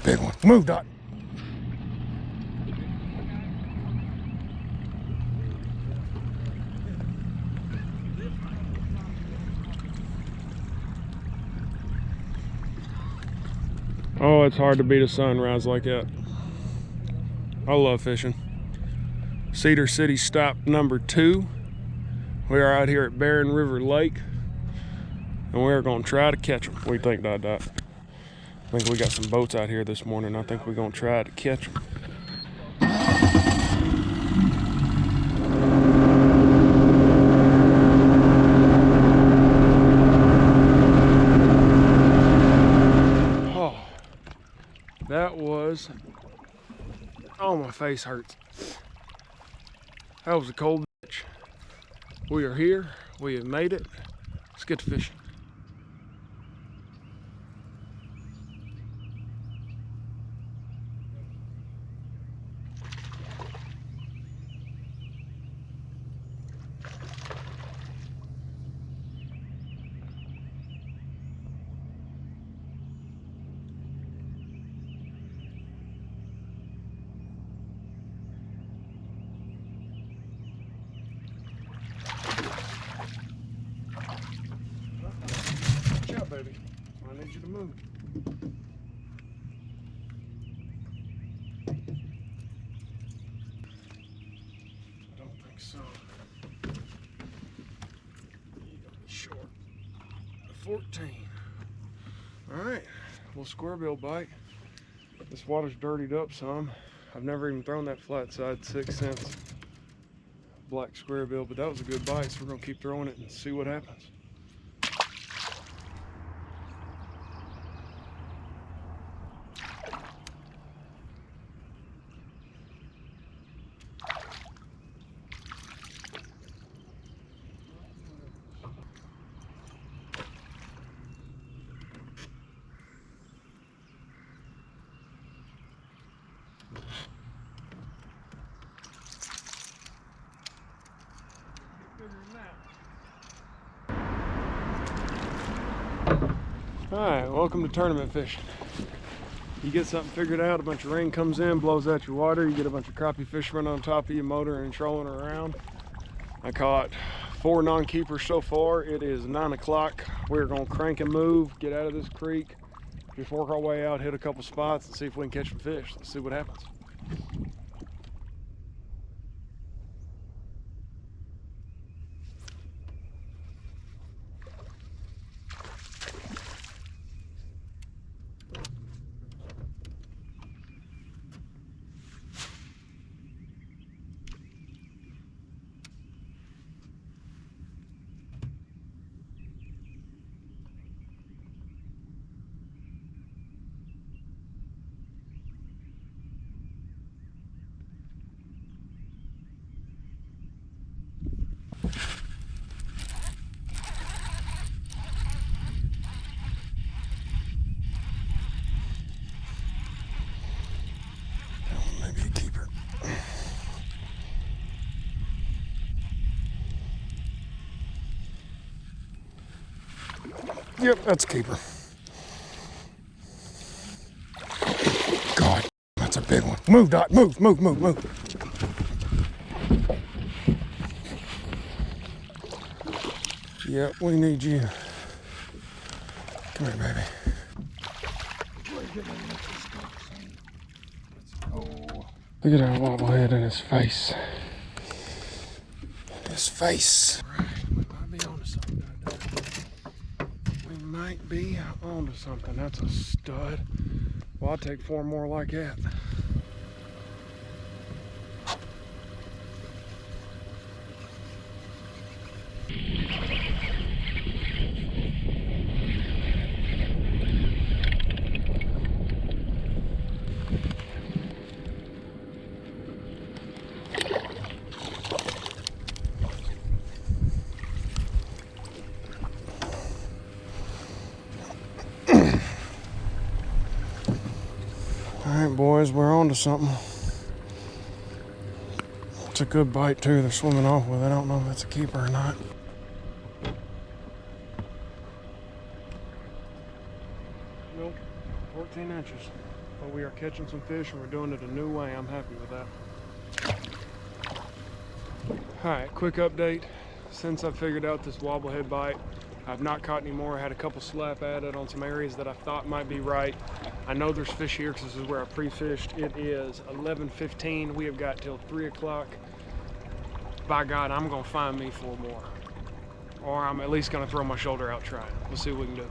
big one. Move, Dot. Oh, it's hard to beat a sunrise like that. I love fishing. Cedar City stop number 2. We are out here at Barren River Lake, and we are going to try to catch them. What do you think, Dot Dot? I think we got some boats out here this morning. I think we're going to try to catch them. Oh, that was... Oh, my face hurts. That was a cold bitch. We are here. We have made it. Let's get to fishing. Baby, I need you to move. I don't think so. You're gonna be short. A 14. All right, little square bill bite. This water's dirtied up some. I've never even thrown that flat side 6 cents black square bill, but that was a good bite, so we're gonna keep throwing it and see what happens. Alright, welcome to tournament fishing. You get something figured out, a bunch of rain comes in, blows out your water, you get a bunch of crappie fishermen on top of your motor and trolling around. I caught 4 non-keepers so far. It is 9 o'clock. We're going to crank and move, get out of this creek, just work our way out, hit a couple spots and see if we can catch some fish. Let's see what happens. Maybe a keeper. Yep, that's a keeper. God, that's a big one. Move, Dot, move, move, move, move. Yep, we need you. Come here, baby. Look at that wobblehead in his face. His face. Right, we might be onto something. We might be onto something. That's a stud. Well, I'll take 4 more like that. All right, boys, we're on to something. It's a good bite, too. They're swimming off with it. I don't know if that's a keeper or not. Nope, 14 inches. But we are catching some fish and we're doing it a new way. I'm happy with that. Alright, quick update. Since I figured out this wobblehead bite, I've not caught any more. I had a couple slap at it on some areas that I thought might be right. I know there's fish here because this is where I pre-fished. It is 11:15. We have got till 3 o'clock. By God, I'm going to find me 4 more. Or I'm at least going to throw my shoulder out trying. We'll see what we can do.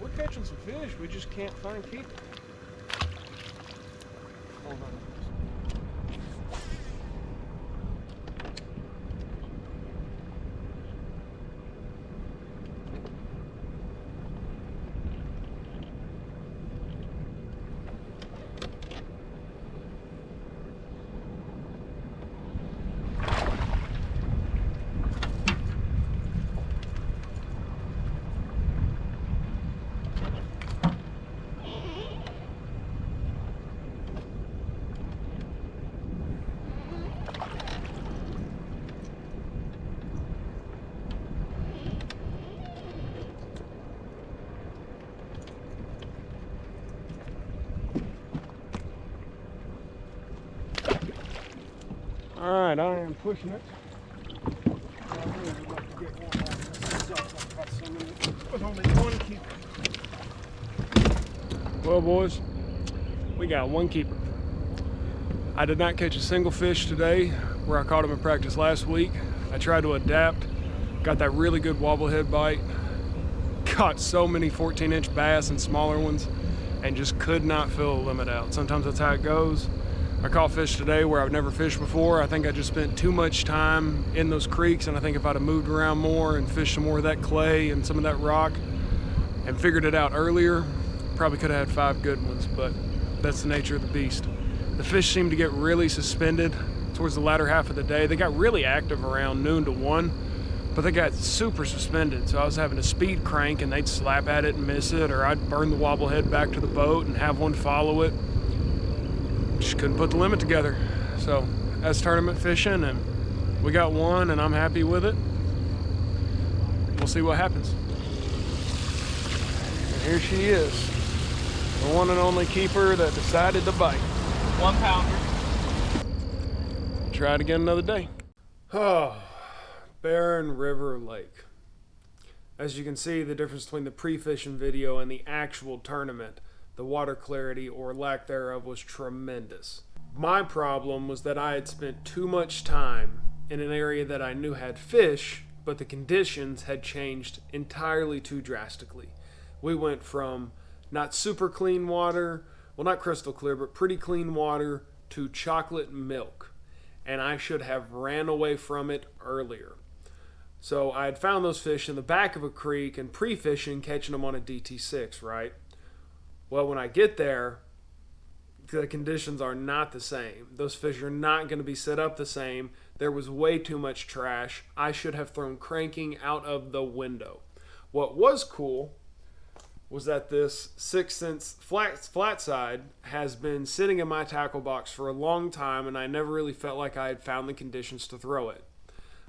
We're catching some fish, we just can't find keepers. Hold on. Alright, I am pushing it. With only one keeper. Well, boys, we got one keeper. I did not catch a single fish today where I caught him in practice last week. I tried to adapt, got that really good wobblehead bite, caught so many 14-inch bass and smaller ones, and just could not fill the limit out. Sometimes that's how it goes. I caught fish today where I've never fished before. I think I just spent too much time in those creeks, and I think if I'd have moved around more and fished some more of that clay and some of that rock and figured it out earlier, probably could have had 5 good ones, but that's the nature of the beast. The fish seemed to get really suspended towards the latter half of the day. They got really active around noon to 1, but they got super suspended. So I was having a speed crank and they'd slap at it and miss it, or I'd burn the wobblehead back to the boat and have one follow it. Just couldn't put the limit together. So that's tournament fishing, and we got one and I'm happy with it. We'll see what happens. And here she is, the one and only keeper that decided to bite. 1 pounder. Try it again another day. Oh, Barren River Lake. As you can see, the difference between the pre-fishing video and the actual tournament, the water clarity or lack thereof was tremendous. My problem was that I had spent too much time in an area that I knew had fish, but the conditions had changed entirely too drastically. We went from not super clean water, well, not crystal clear, but pretty clean water, to chocolate milk. And I should have ran away from it earlier. So I had found those fish in the back of a creek and pre-fishing, catching them on a DT6, right? Well, when I get there, the conditions are not the same. Those fish are not going to be set up the same. There was way too much trash. I should have thrown cranking out of the window. What was cool was that this 6-cent flat side has been sitting in my tackle box for a long time, and I never really felt like I had found the conditions to throw it.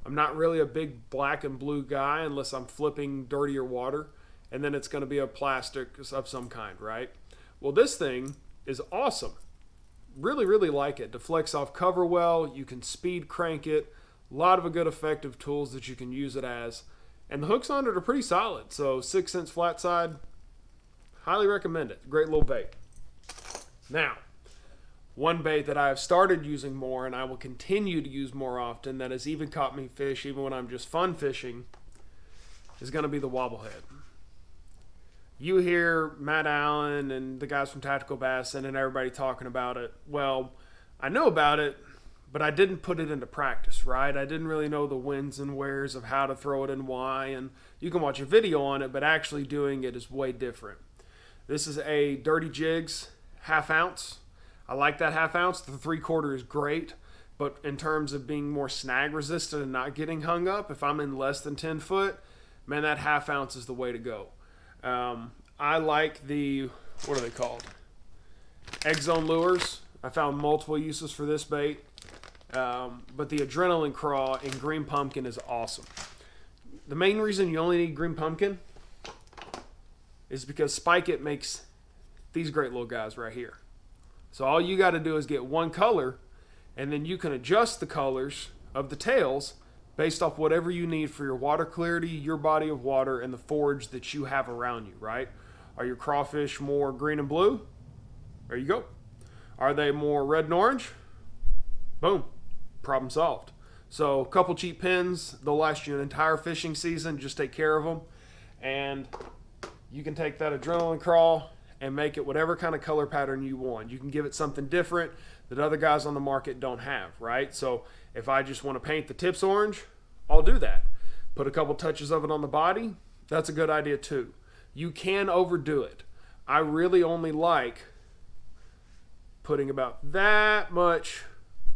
I'm not really a big black and blue guy unless I'm flipping dirtier water, and then it's going to be a plastic of some kind, right? Well, this thing is awesome. Really, really like it. Deflects off cover well. You can speed crank it. A lot of good effective tools that you can use it as. And the hooks on it are pretty solid. So 6-cent flat side, highly recommend it. Great little bait. Now, one bait that I have started using more and I will continue to use more often that has even caught me fish even when I'm just fun fishing is going to be the wobblehead. You hear Matt Allen and the guys from Tactical Bassin and everybody talking about it. Well, I knew about it, but I didn't put it into practice, right? I didn't really know the whens and wheres of how to throw it and why, and you can watch a video on it, but actually doing it is way different. This is a Dirty Jigs ½ ounce. I like that ½ ounce. The 3/4 is great, but in terms of being more snag resistant and not getting hung up, if I'm in less than 10 foot, man, that ½ ounce is the way to go. I like the, what are they called? Egg Zone lures. I found multiple uses for this bait, but the adrenaline craw in green pumpkin is awesome. The main reason you only need green pumpkin is because Spike It makes these great little guys right here. So all you got to do is get one color, and then you can adjust the colors of the tails based off whatever you need for your water clarity, your body of water, and the forage that you have around you, right? Are your crawfish more green and blue? There you go. Are they more red and orange? Boom. Problem solved. So a couple cheap pins, they'll last you an entire fishing season. Just take care of them. And you can take that adrenaline crawl and make it whatever kind of color pattern you want. You can give it something different that other guys on the market don't have, right? So if I just want to paint the tips orange, I'll do that. Put a couple touches of it on the body. That's a good idea too. You can overdo it. I really only like putting about that much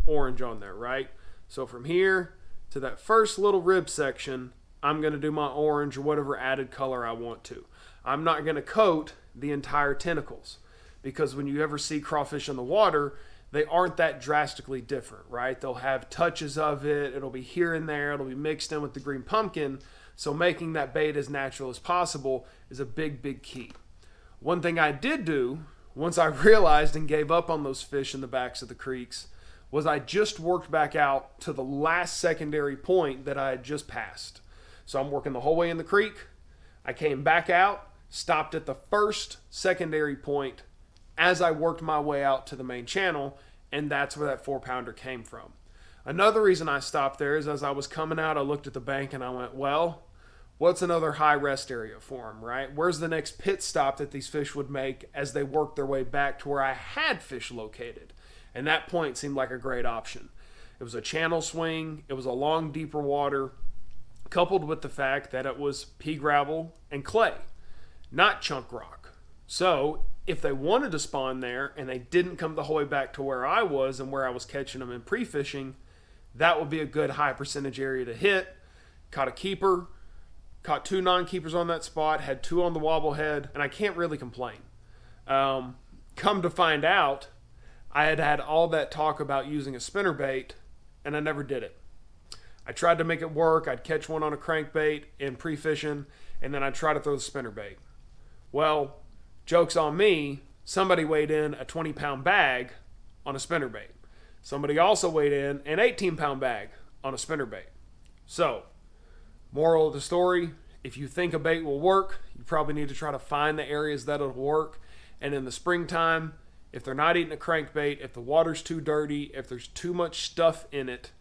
orange on there, right? So from here to that first little rib section, I'm going to do my orange or whatever added color I want to. I'm not going to coat the entire tentacles, because when you ever see crawfish in the water, they aren't that drastically different, right? They'll have touches of it. It'll be here and there. It'll be mixed in with the green pumpkin. So making that bait as natural as possible is a big, big key. One thing I did do once I realized and gave up on those fish in the backs of the creeks was I just worked back out to the last secondary point that I had just passed. So I'm working the whole way in the creek. I came back out, stopped at the first secondary point as I worked my way out to the main channel, and that's where that 4-pounder came from. Another reason I stopped there is as I was coming out, I looked at the bank and I went, well, what's another high rest area for them, right? Where's the next pit stop that these fish would make as they worked their way back to where I had fish located? And that point seemed like a great option. It was a channel swing. It was a long, deeper water, coupled with the fact that it was pea gravel and clay, not chunk rock. So if they wanted to spawn there and they didn't come the whole way back to where I was and where I was catching them in pre-fishing, that would be a good high percentage area to hit. Caught a keeper, caught 2 non-keepers on that spot, had 2 on the wobblehead, and I can't really complain. Come to find out, I had had all that talk about using a spinnerbait, and I never did it. I tried to make it work. I'd catch one on a crankbait in pre-fishing, and then I'd try to throw the spinnerbait. Well, joke's on me, somebody weighed in a 20-pound bag on a spinnerbait. Somebody also weighed in an 18-pound bag on a spinnerbait. So, moral of the story, if you think a bait will work, you probably need to try to find the areas that it'll work. And in the springtime, if they're not eating a crankbait, if the water's too dirty, if there's too much stuff in it,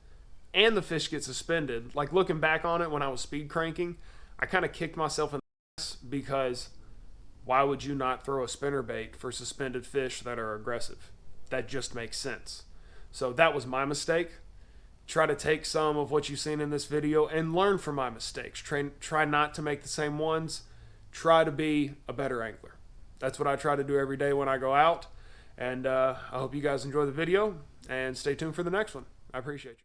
and the fish get suspended, like looking back on it when I was speed cranking, I kind of kicked myself in the ass because why would you not throw a spinnerbait for suspended fish that are aggressive? That just makes sense. So that was my mistake. Try to take some of what you've seen in this video and learn from my mistakes. Try not to make the same ones. Try to be a better angler. That's what I try to do every day when I go out. And I hope you guys enjoy the video and stay tuned for the next one. I appreciate you.